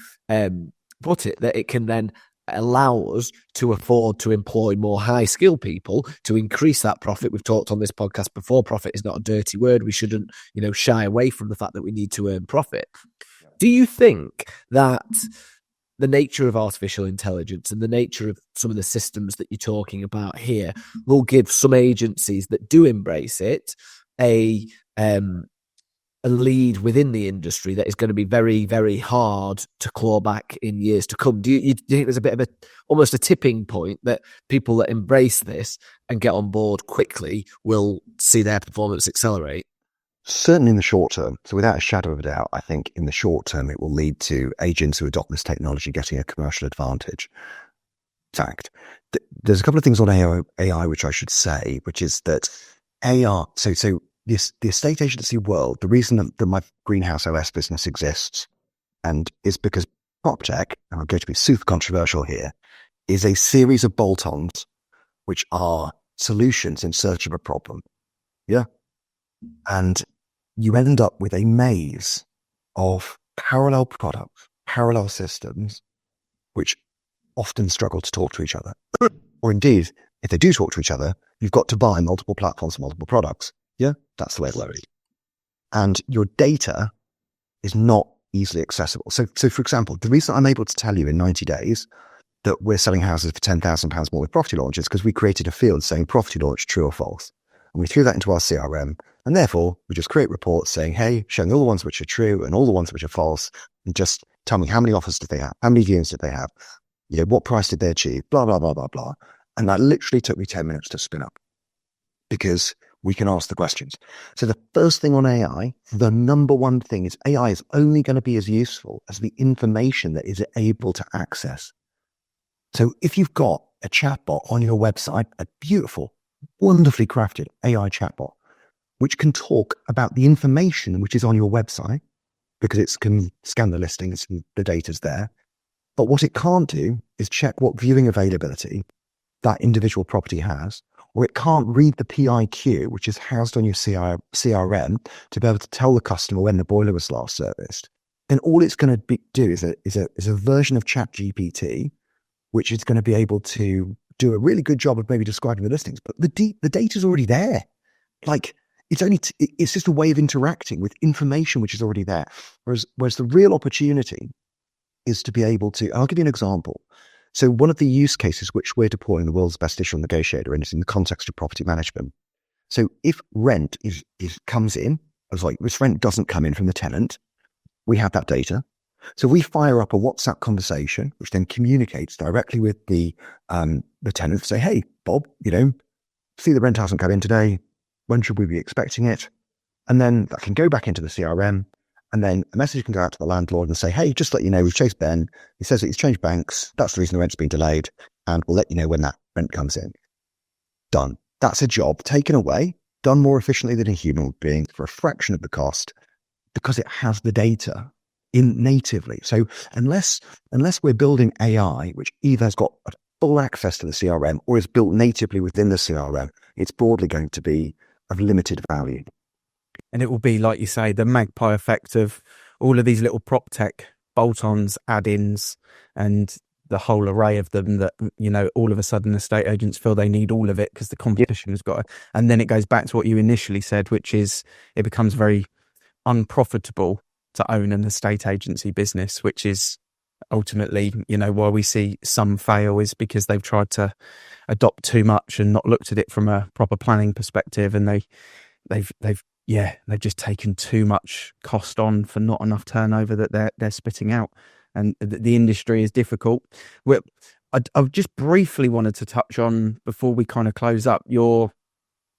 put it, that it can then allow us to afford to employ more high skilled people to increase that profit. We've talked on this podcast before, profit is not a dirty word. We shouldn't, shy away from the fact that we need to earn profit. Do you think that the nature of artificial intelligence and the nature of some of the systems that you're talking about here will give some agencies that do embrace it a a lead within the industry that is going to be very, very hard to claw back in years to come? Do you think there's a bit of almost a tipping point that people that embrace this and get on board quickly will see their performance accelerate? Certainly in the short term. So without a shadow of a doubt, I think in the short term, it will lead to agents who adopt this technology getting a commercial advantage. In fact, there's a couple of things on AI which I should say, which is that AI, so the estate agency world, the reason that my Greenhouse OS business exists and is because PropTech, and I'm going to be super controversial here, is a series of bolt-ons which are solutions in search of a problem. Yeah. And you end up with a maze of parallel products, parallel systems, which often struggle to talk to each other. Or indeed, if they do talk to each other, you've got to buy multiple platforms for multiple products. Yeah, that's the way it works. And your data is not easily accessible. So for example, the reason I'm able to tell you in 90 days that we're selling houses for £10,000 more with property launches because we created a field saying property launch, true or false. And we threw that into our CRM. And therefore, we just create reports saying, hey, showing all the ones which are true and all the ones which are false. And just tell me how many offers did they have? How many viewings did they have? What price did they achieve? Blah, blah, blah, blah, blah. And that literally took me 10 minutes to spin up because we can ask the questions. So the first thing on AI, the number one thing is AI is only going to be as useful as the information that is able to access. So if you've got a chatbot on your website, a beautiful, wonderfully crafted AI chatbot, which can talk about the information which is on your website, because it can scan the listings and the data's there. But what it can't do is check what viewing availability that individual property has, or it can't read the PIQ, which is housed on your CRM, to be able to tell the customer when the boiler was last serviced. Then all it's going to do is a version of ChatGPT, which is going to be able to do a really good job of maybe describing the listings. But the data's already there. Like, it's just a way of interacting with information which is already there. Whereas the real opportunity is to be able to, I'll give you an example. So one of the use cases which we're deploying the world's best digital negotiator in is in the context of property management. So if rent comes in, if rent doesn't come in from the tenant, we have that data. So we fire up a WhatsApp conversation, which then communicates directly with the tenant to say, hey, Bob, see the rent hasn't come in today. When should we be expecting it? And then that can go back into the CRM. And then a message can go out to the landlord and say, hey, just to let you know, we've chased Ben. He says that he's changed banks. That's the reason the rent's been delayed. And we'll let you know when that rent comes in. Done. That's a job taken away, done more efficiently than a human being for a fraction of the cost because it has the data in natively. So unless we're building AI, which either has got full access to the CRM or is built natively within the CRM, it's broadly going to be of limited value. And it will be, like you say, the magpie effect of all of these little prop tech bolt-ons, add-ins, and the whole array of them that, all of a sudden estate agents feel they need all of it because the competition has got it. And then it goes back to what you initially said, which is it becomes very unprofitable to own an estate agency business, which is ultimately, why we see some fail is because they've tried to adopt too much and not looked at it from a proper planning perspective. And they've just taken too much cost on for not enough turnover that they're spitting out, and the industry is difficult. I just briefly wanted to touch on, before we kind of close up, your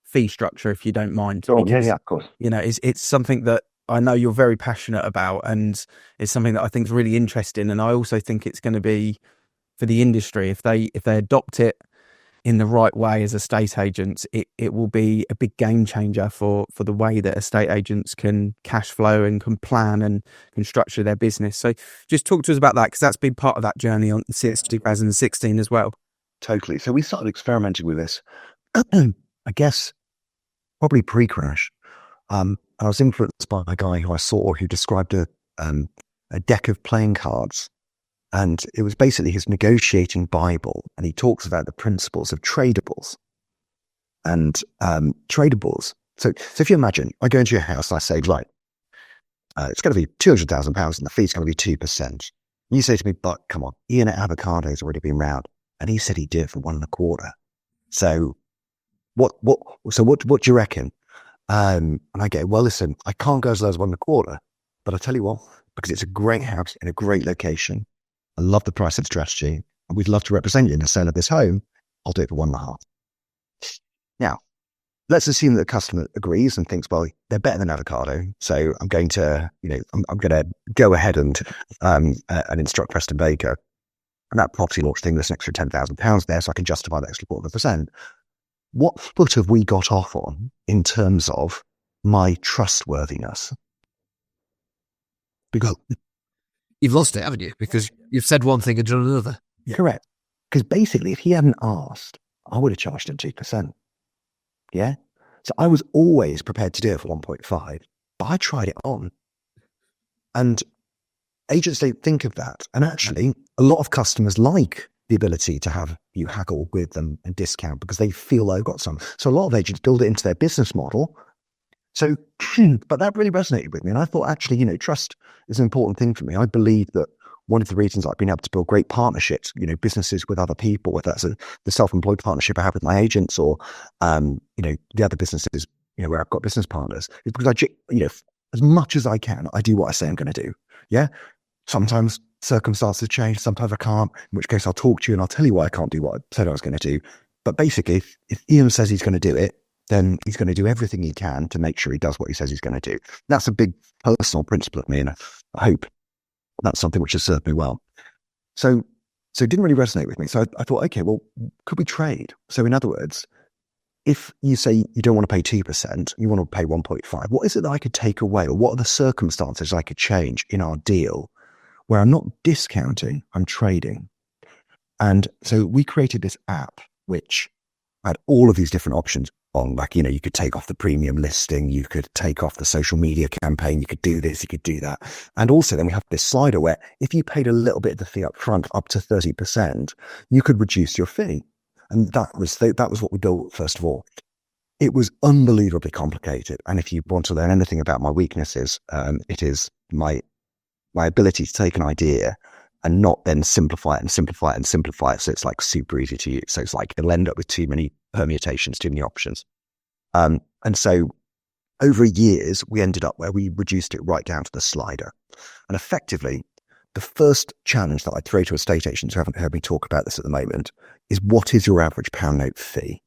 fee structure, if you don't mind. Oh, yeah, of course. It's something that I know you're very passionate about, and it's something that I think is really interesting. And I also think it's going to be for the industry, if they adopt it in the right way as estate agents, it will be a big game changer for the way that estate agents can cash flow and can plan and can structure their business. So just talk to us about that, because that's been part of that journey since 2016 as well. Totally. So we started experimenting with this, I guess, probably pre-crash. I was influenced by a guy who I saw who described a deck of playing cards. And it was basically his negotiating Bible. And he talks about the principles of tradables. And tradables. So if you imagine, I go into your house and I say, right, it's going to be £200,000 and the fee's going to be 2%. And you say to me, but come on, Ian at Avocado's already been round. And he said he'd do it for 1.25. So what do you reckon? And I go, well, listen, I can't go as low as 1.25, but I tell you what, because it's a great house in a great location. I love the pricing strategy, and we'd love to represent you in the sale of this home. I'll do it for 1.5. Now, let's assume that the customer agrees and thinks, well, they're better than avocado. So I'm going to, I'm going to go ahead and instruct Preston Baker. And that property launch thing, there's an extra £10,000 there, so I can justify the extra 0.25%. What foot have we got off on in terms of my trustworthiness? Because You've lost it, haven't you? Because you've said one thing and done another. Correct. Because basically, if he hadn't asked, I would have charged him 2%. Yeah. So I was always prepared to do it for 1.5, but I tried it on. And agents don't think of that. And actually, a lot of customers like the ability to have you haggle with them and discount because they feel they've got some. So a lot of agents build it into their business model. So, but that really resonated with me. And I thought, actually, trust is an important thing for me. I believe that one of the reasons I've been able to build great partnerships, businesses with other people, whether that's the self-employed partnership I have with my agents or, the other businesses, where I've got business partners, is because as much as I can, I do what I say I'm going to do. Yeah. Sometimes circumstances change. Sometimes I can't, in which case I'll talk to you and I'll tell you why I can't do what I said I was going to do. But basically, if Ian says he's going to do it, then he's going to do everything he can to make sure he does what he says he's going to do. That's a big personal principle of me, and I hope that's something which has served me well. So it didn't really resonate with me. So I thought, okay, well, could we trade? So in other words, if you say you don't want to pay 2%, you want to pay 1.5, what is it that I could take away, or what are the circumstances I could change in our deal where I'm not discounting, I'm trading? And so we created this app which had all of these different options on, like, you could take off the premium listing, you could take off the social media campaign, you could do this, you could do that. And also then we have this slider where if you paid a little bit of the fee up front, up to 30%, you could reduce your fee. And that was what we built first of all. It was unbelievably complicated. And if you want to learn anything about my weaknesses, it is my ability to take an idea and not then simplify it and simplify it and simplify it. So it's like super easy to use. So it's like it'll end up with too many permutations, too many options. And so over years, we ended up where we reduced it right down to the slider. And effectively, the first challenge that I throw to estate agents who haven't heard me talk about this at the moment is, what is your average pound note fee?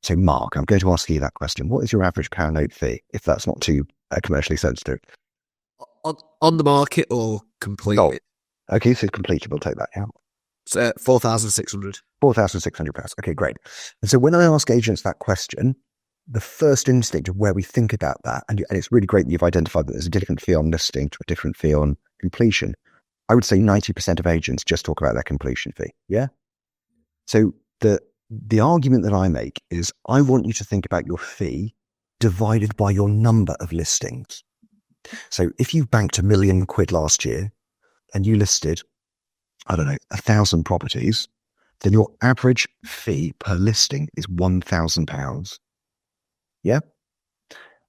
So Mark, I'm going to ask you that question. What is your average pound note fee, if that's not too commercially sensitive? On the market or completely? Oh. Okay, so completed, we'll take that out. So £4,600. £4,600. Okay, great. And so when I ask agents that question, the first instinct of where we think about that, and it's really great that you've identified that there's a different fee on listing to a different fee on completion. I would say 90% of agents just talk about their completion fee. Yeah. So the argument that I make is, I want you to think about your fee divided by your number of listings. So if you banked £1 million last year, and you listed, 1,000 properties, then your average fee per listing is £1,000. Yeah.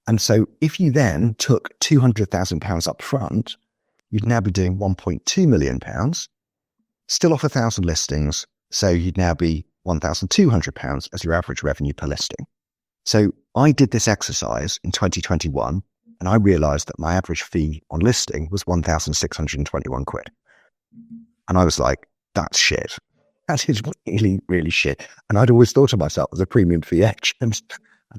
And so if you then took £200,000 up front, you'd now be doing £1.2 million, still off 1,000 listings. So you'd now be £1,200 as your average revenue per listing. So I did this exercise in 2021. And I realized that my average fee on listing was £1,621. And I was like, that's shit. That is really, really shit. And I'd always thought of myself as a premium fee agent. And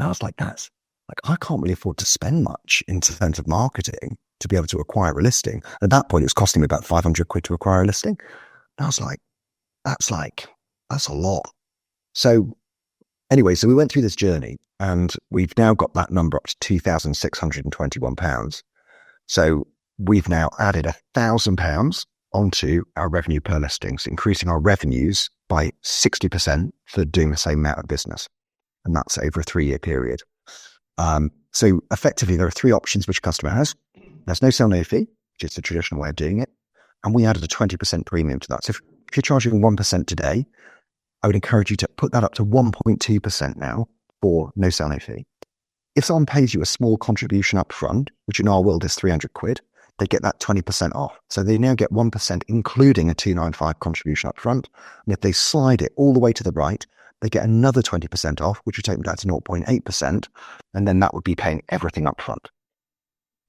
I was like, I can't really afford to spend much in terms of marketing to be able to acquire a listing. At that point, it was costing me about £500 to acquire a listing. And I was like, that's a lot. So anyway, so we went through this journey, and we've now got that number up to £2,621. So we've now added £1,000 onto our revenue per listings, increasing our revenues by 60% for doing the same amount of business. And that's over a 3-year period. So effectively, there are 3 options which a customer has. There's no sell, no fee, which is the traditional way of doing it. And we added a 20% premium to that. So if you're charging 1% today, I would encourage you to put that up to 1.2% now for no sell, no fee. If someone pays you a small contribution up front, which in our world is £300, they get that 20% off. So they now get 1%, including a 295 contribution up front. And if they slide it all the way to the right, they get another 20% off, which would take them down to 0.8%. And then that would be paying everything up front.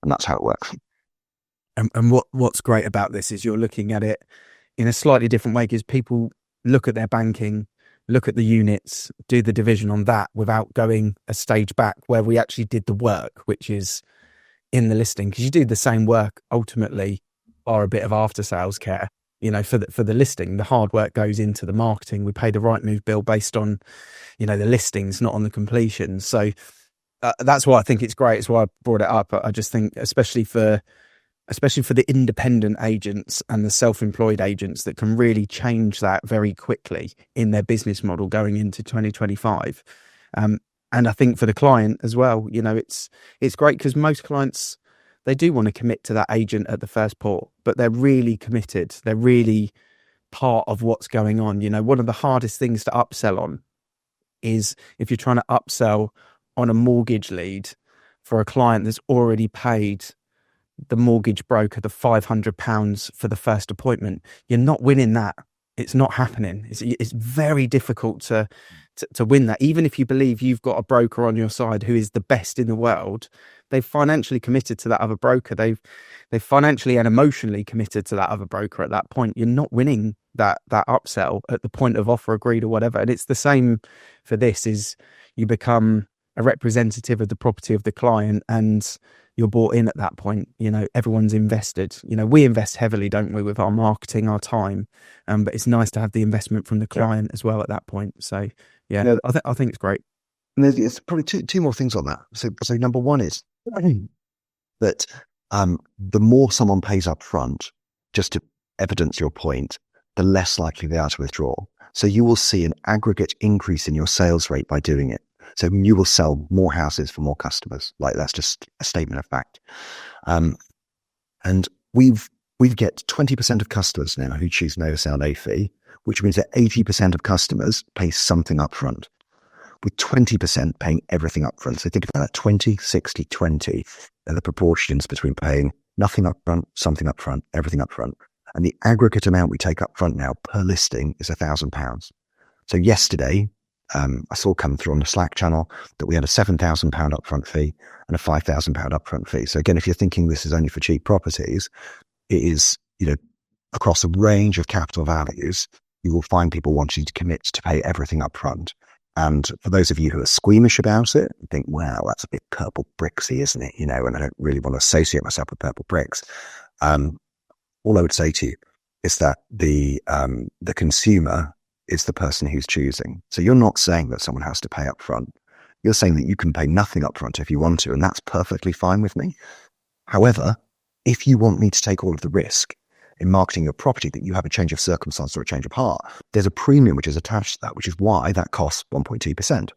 And that's how it works. And what's great about this is you're looking at it in a slightly different way, because people look at their banking, look at the units, do the division on that without going a stage back where we actually did the work, which is in the listing. Because you do the same work ultimately, or a bit of after sales care, for the listing. The hard work goes into the marketing. We pay the right move bill based on, the listings, not on the completions. So that's why I think it's great. It's why I brought it up. I just think, especially for the independent agents and the self-employed agents that can really change that very quickly in their business model going into 2025. And I think for the client as well, it's great because most clients, they do want to commit to that agent at the first port, but they're really committed. They're really part of what's going on. One of the hardest things to upsell on is if you're trying to upsell on a mortgage lead for a client that's already paid the mortgage broker the £500 for the first appointment. You're not winning that. It's not happening. It's very difficult to win that. Even if you believe you've got a broker on your side who is the best in the world, they've financially committed to that other broker. They've financially and emotionally committed to that other broker at that point. You're not winning that upsell at the point of offer agreed or whatever. And it's the same for this, is you become a representative of the property of the client and you're bought in at that point. Everyone's invested. We invest heavily, don't we, with our marketing, our time. But it's nice to have the investment from the client as well at that point. So yeah, I think it's great. And there's probably two more things on that. So number one is that the more someone pays up front, just to evidence your point, the less likely they are to withdraw. So you will see an aggregate increase in your sales rate by doing it. So you will sell more houses for more customers. Like, that's just a statement of fact. And we get 20% of customers now who choose no sale, no fee, which means that 80% of customers pay something upfront, with 20% paying everything upfront. So think about that: 20, 60, 20 are the proportions between paying nothing upfront, something upfront, everything upfront. And the aggregate amount we take upfront now per listing is £1,000. So yesterday, I saw come through on the Slack channel that we had a £7,000 upfront fee and a £5,000 upfront fee. So again, if you're thinking this is only for cheap properties, it is, across a range of capital values, you will find people wanting to commit to pay everything upfront. And for those of you who are squeamish about it, think, wow, that's a bit purple bricksy, isn't it? And I don't really want to associate myself with purple bricks. All I would say to you is that the consumer is the person who's choosing. So you're not saying that someone has to pay up front. You're saying that you can pay nothing up front if you want to, and that's perfectly fine with me. However, if you want me to take all of the risk in marketing your property, that you have a change of circumstance or a change of heart, there's a premium which is attached to that, which is why that costs 1.2%.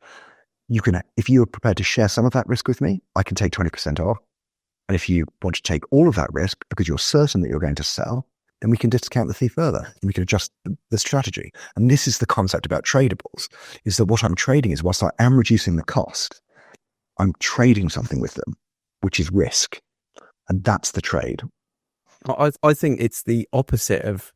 You can, if you are prepared to share some of that risk with me, I can take 20% off. And if you want to take all of that risk because you're certain that you're going to sell, then we can discount the fee further and we can adjust the strategy. And this is the concept about tradables, is that what I'm trading is, whilst I am reducing the cost, I'm trading something with them, which is risk. And that's the trade. I think it's the opposite of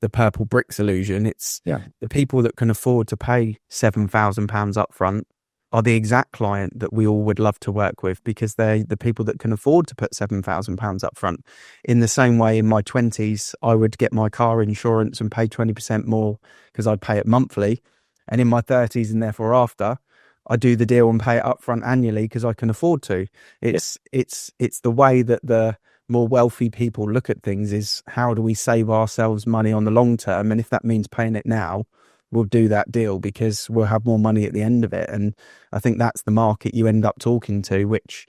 the purple bricks illusion. It's the people that can afford to pay £7,000 up front are the exact client that we all would love to work with, because they're the people that can afford to put £7,000 up front. In the same way, in my 20s, I would get my car insurance and pay 20% more because I'd pay it monthly. And in my 30s and therefore after, I do the deal and pay it up front annually because I can afford to. It's the way that the more wealthy people look at things, is how do we save ourselves money on the long term? And if that means paying it now, we'll do that deal because we'll have more money at the end of it. And I think that's the market you end up talking to, which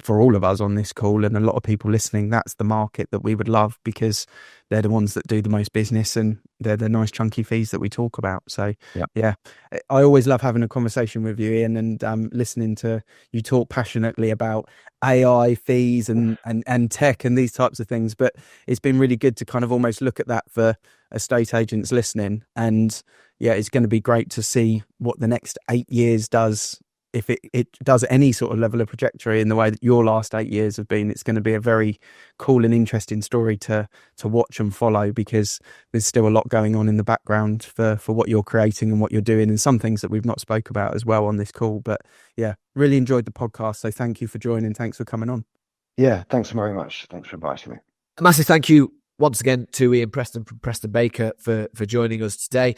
for all of us on this call and a lot of people listening, that's the market that we would love, because they're the ones that do the most business and they're the nice chunky fees that we talk about. So yeah, I always love having a conversation with you, Ian, and listening to you talk passionately about AI, fees and tech and these types of things. But it's been really good to kind of almost look at that for estate agents listening. And yeah, it's going to be great to see what the next 8 years does if it does any sort of level of trajectory in the way that your last 8 years have been, it's going to be a very cool and interesting story to watch and follow, because there's still a lot going on in the background for what you're creating and what you're doing, and some things that we've not spoke about as well on this call. But yeah, really enjoyed the podcast. So thank you for joining. Thanks for coming on. Yeah, thanks very much. Thanks for inviting me. A massive thank you once again to Ian Preston from Preston Baker for joining us today.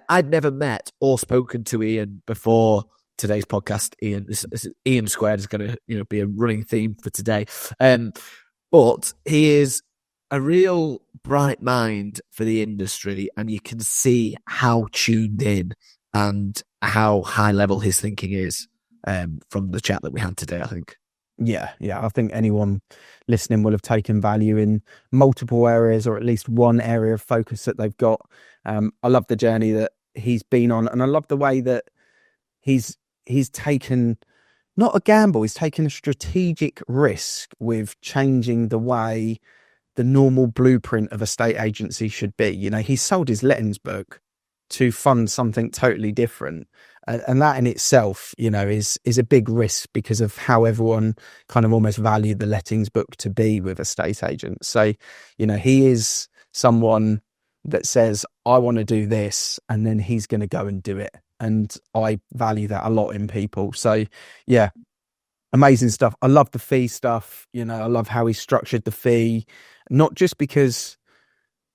I'd never met or spoken to Ian before today's podcast. Ian, this Ian Squared is going to be a running theme for today. But he is a real bright mind for the industry, and you can see how tuned in and how high level his thinking is from the chat that we had today, I think. Yeah. I think anyone listening will have taken value in multiple areas, or at least one area of focus that they've got. I love the journey that he's been on, and I love the way that he's taken not a gamble, he's taken a strategic risk with changing the way the normal blueprint of a state agency should be. He sold his lettings book to fund something totally different. And that in itself, is a big risk because of how everyone kind of almost valued the lettings book to be with estate agents. So, he is someone that says, I want to do this, and then he's going to go and do it. And I value that a lot in people. So yeah, amazing stuff. I love the fee stuff. I love how he structured the fee, not just because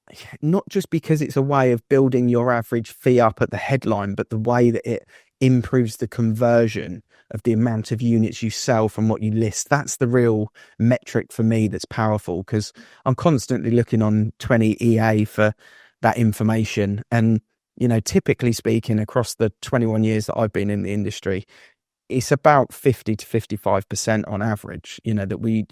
it's a way of building your average fee up at the headline, but the way that it improves the conversion of the amount of units you sell from what you list. That's the real metric for me that's powerful, because I'm constantly looking on 20 EA for that information. And, typically speaking, across the 21 years that I've been in the industry, it's about 50 to 55% on average, that we,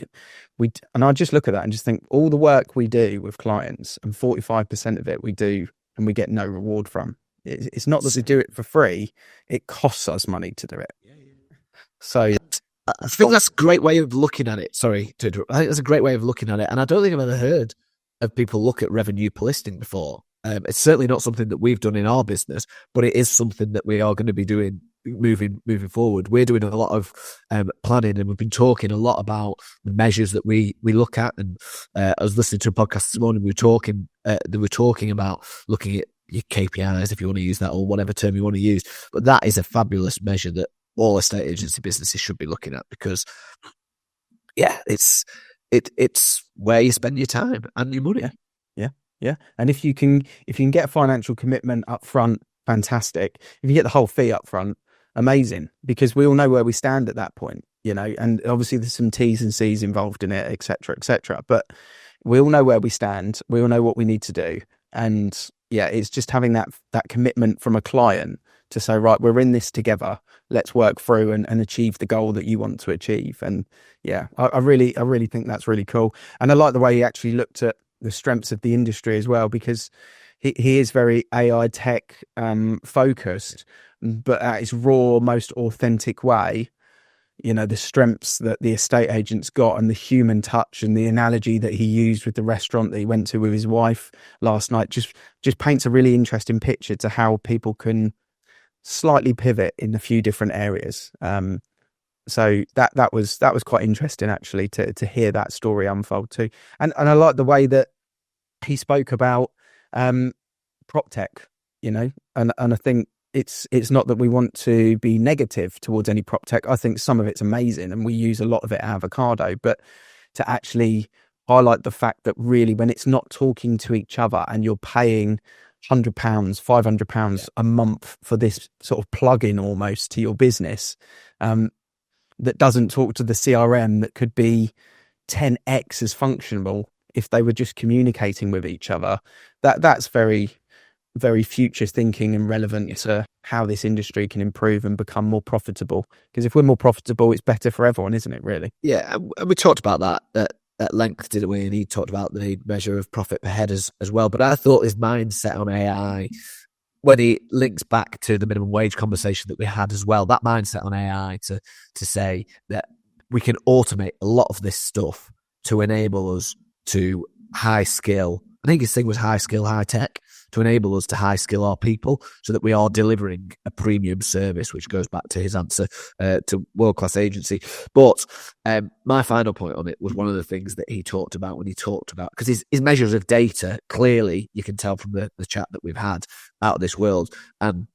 and I just look at that and just think all the work we do with clients, and 45% of it we do and we get no reward from. It's not that we do it for free. It costs us money to do it. So I think that's a great way of looking at it. Sorry to interrupt. I think that's a great way of looking at it. And I don't think I've ever heard of people look at revenue per listing before. It's certainly not something that we've done in our business, but it is something that we are going to be doing moving forward. We're doing a lot of planning, and we've been talking a lot about the measures that we look at. And I was listening to a podcast this morning. They were talking about looking at your KPIs, if you want to use that, or whatever term you want to use. But that is a fabulous measure that all estate agency businesses should be looking at, because it's where you spend your time and your money. Yeah. And if you can get a financial commitment up front, fantastic. If you get the whole fee up front, amazing, because we all know where we stand at that point, and obviously there's some T's and C's involved in it, etc. But we all know where we stand. We all know what we need to do. And yeah, it's just having that commitment from a client to say, right, we're in this together. Let's work through and achieve the goal that you want to achieve. And yeah, I really think that's really cool. And I like the way he actually looked at the strengths of the industry as well, because he is very AI tech focused, but at his raw, most authentic way. The strengths that the estate agents got, and the human touch, and the analogy that he used with the restaurant that he went to with his wife last night just paints a really interesting picture to how people can slightly pivot in a few different areas. So that was quite interesting, actually, to hear that story unfold too. And I like the way that he spoke about prop tech, and I think it's not that we want to be negative towards any prop tech. I think some of it's amazing, and we use a lot of it at Avocado, but to actually highlight the fact that really, when it's not talking to each other and you're paying £100, £500 a month for this sort of plug-in almost to your business, that doesn't talk to the CRM, that could be 10x as functional if they were just communicating with each other. That's very, very future thinking and relevant to how this industry can improve and become more profitable. Because if we're more profitable, it's better for everyone, isn't it, really? Yeah, and we talked about that at length, didn't we? And he talked about the measure of profit per head as well. But I thought his mindset on AI, when he links back to the minimum wage conversation that we had as well, that mindset on AI to say that we can automate a lot of this stuff to enable us to high skill I think his thing was high skill, high tech, to enable us to high skill our people so that we are delivering a premium service, which goes back to his answer to world-class agency. But my final point on it was one of the things that he talked about when he talked about, because his measures of data, clearly you can tell from the chat that we've had, out of this world. And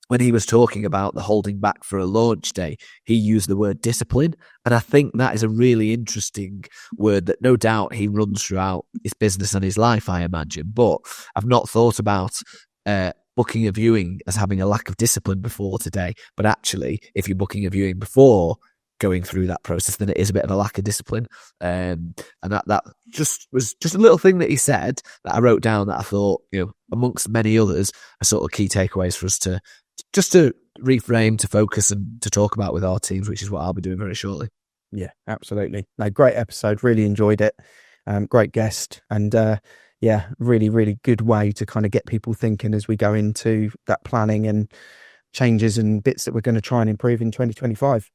when he was talking about the holding back for a launch day, he used the word discipline. And I think that is a really interesting word that no doubt he runs throughout his business and his life, I imagine. But I've not thought about booking a viewing as having a lack of discipline before today. But actually, if you're booking a viewing before going through that process, then it is a bit of a lack of discipline. And that just was just a little thing that he said that I wrote down that I thought, amongst many others, are sort of key takeaways for us to reframe, to focus and to talk about with our teams, which is what I'll be doing very shortly. Yeah, absolutely. No, great episode. Really enjoyed it. Great guest. And really, really good way to kind of get people thinking as we go into that planning and changes and bits that we're going to try and improve in 2025.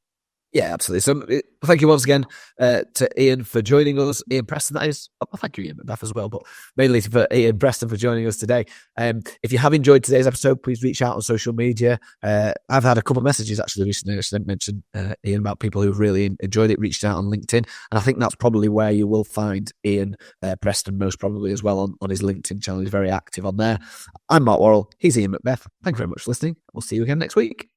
Yeah, absolutely. So thank you once again to Ian for joining us. Ian Preston, that is. Oh, thank you, Ian Macbeth, as well, but mainly for Ian Preston for joining us today. If you have enjoyed today's episode, please reach out on social media. I've had a couple of messages actually recently. I didn't mention Ian, about people who've really enjoyed it, reached out on LinkedIn. And I think that's probably where you will find Ian Preston most probably as well on his LinkedIn channel. He's very active on there. I'm Mark Worrell. He's Ian Macbeth. Thank you very much for listening. We'll see you again next week.